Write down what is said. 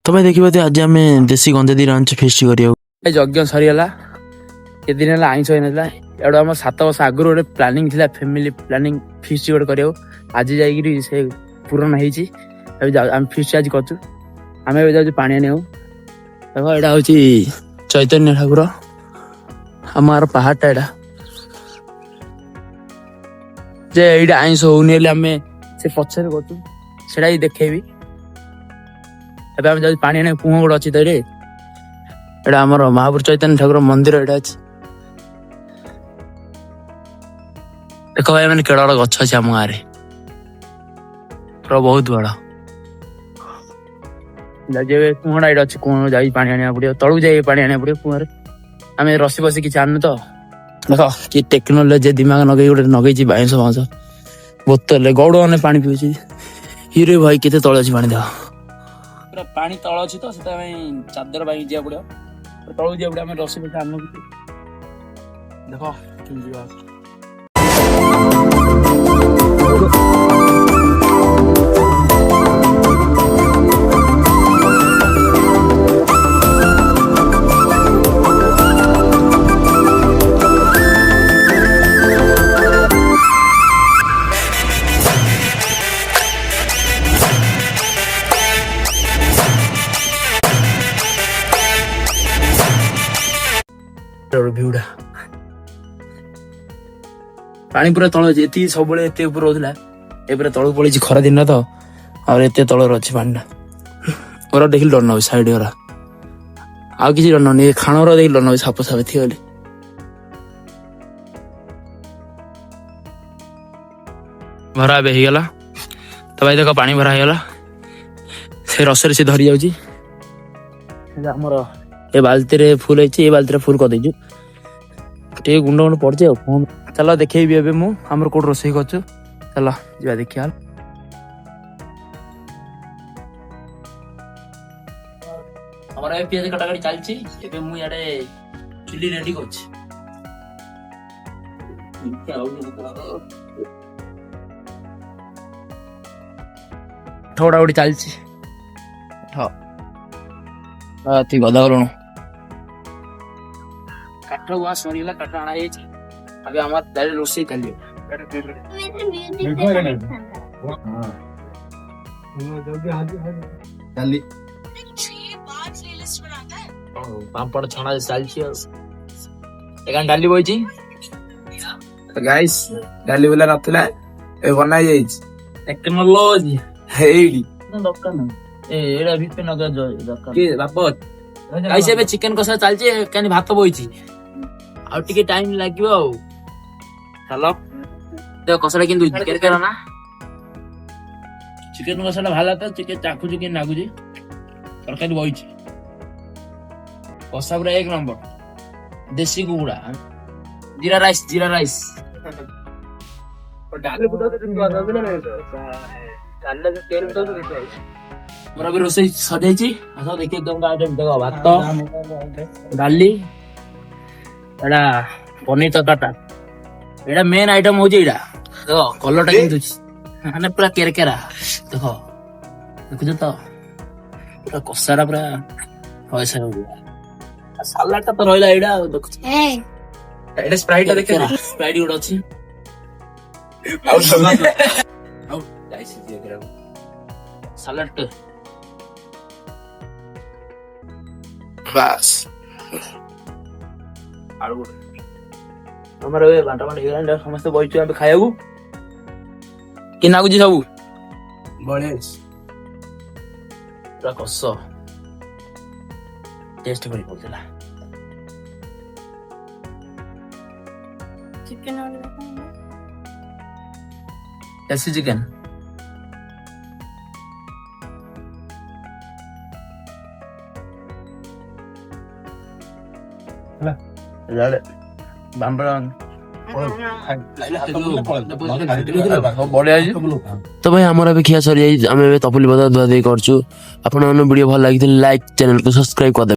तो भाई देखिए आज आम देसी गंजा दी आंच फेस्ट करिया यज्ञ सरीगला के दिन है आईस होता एवं आम 7 वर्ष आगुरी गोटे प्लानिंग थी फैमिली प्लानिंग फिस्ट गोटे कर आज जाकि से पूरण होम फिस्ट आज कर आम जाऊँ पा देखो यहाँ हूँ चैतन्य ठाकुर आम पहाड़टा यहाँ जे यहाँ आईस होनी आम से पचर कर देखेबी ଏବେ ଆମେ ଯାଉଛୁ ପାଣି ଆଣିବାକୁ କୁଅ ଗୋଟେ ଅଛି ତ ଏଠି ଏଇଟା ଆମର ମହାପୁର ଚୈତନ୍ୟ ଠାକୁର ମନ୍ଦିର ଏଇଟା ଅଛି ଦେଖ ଭାଇ ମାନେ କେଡ ବଡ ଗଛ ଅଛି ଆମ ଗାଁରେ ପୁରା ବହୁତ ବଡ ଏବେ କୁଅଟା ଏଇଟା ଅଛି କୁଅ ଯାଇ ପାଣି ଆଣିବାକୁ ପଡିବ ତଳକୁ ଯାଇ ପାଣି ଆଣିବାକୁ ପଡିବ କୁଅରେ ଆମେ ରସି ବସି କିଛି ଆଣୁନୁ ତ ଦେଖ କି ଟେକ୍ନୋଲୋଜି ଦିମାଗ ନଗେଇ ଗୋଟେ ନଗେଇଛି ବାଉଁଶ ବାଉଁଶ ବୋତଲରେ ଗୌଡ ମାନେ ପାଣି ପିଉଛି ହିରେ ଭାଇ କେତେ ତଳେ ଅଛି ପାଣି ଦେଖ पानी तल अच्छी तो चादर बाई जा पड़ो तलू जा पड़े रसी पठा आम देख भ्यूटा पानी पूरा तल अच्छी सब ऊपर होता है तल पड़ी खरा दिन तो और एत तलर अच्छी पानी और देख डर न साइड गरा आ कि डर न खाण देख डर न साप साप थी बोली भरा ए होगला तो भाई देख पानी भरा होगला से रसरे से धरी जामर ए बाल्टी रे फुल है बाल्टी रे फुल कर देजु टे गुंड गुंड पड़े फोन चलो देखेबी ए आमर कौट रोसई कर चलो जा देखिया हमारा पियाज कटाकटी चलची एबे मु याडे चुली रेडी करछि थोड़ा उड़ी चलची हां ती गदा गलण काठ गुआ सरीला काठ आना जाइछि अबे हमर दाल रोसई चलियो डाली पापड़ छणा चलछि एकान डाली बइछि तो गाइस डाली वाला नथला ए बनाई जाइछि टेक्नोलॉजी हेडी दक्कन ए एडा भिते नगर दक्कन के बाप गाइस एबे चिकन कसा चलछि कानी भात बइछि आ टिके टाइम लागियो आ चलो देखो कसला किंतु केर केरा ना चिकन कसाला भाला त चिकन चाकू चिकन नागुजी तरकारी बइछि कसा पूरा एक नंबर देसी कुकुड़ा जीरा राइस डाले बुटा तो तुम गाना ना डाले जो तेल तो मोर भी रोसई सजाइछि आसा देखि एकदम गाडे देखो भात डाली एडा पनीर तड़का एडा मेन आइटम हो जेडा देखो कलरटा किंतु माने पूरा केरकेरा देखो देखो तो पूरा कसारा पूरा पैसा हो गया सालाडटा तो रहला एडा देखो एडा स्प्राइट देखे स्प्राइट गुड अछि आउ सलाड आउ डाइस दिए करा सालाड बस आलू हमर ए बांटा बांटा हेला समस्त बइछु हम खाइबू कि नागुजी सब बड़े पूरा कस टेस्ट करी पड़ला चिकन और देसी चिकन लाले बांबरान तो भाई आमर अभी खिया सरी आम तपली बदा धुआ करछु आपन वीडियो भल लागी लाइक चैनल को सब्सक्राइब कर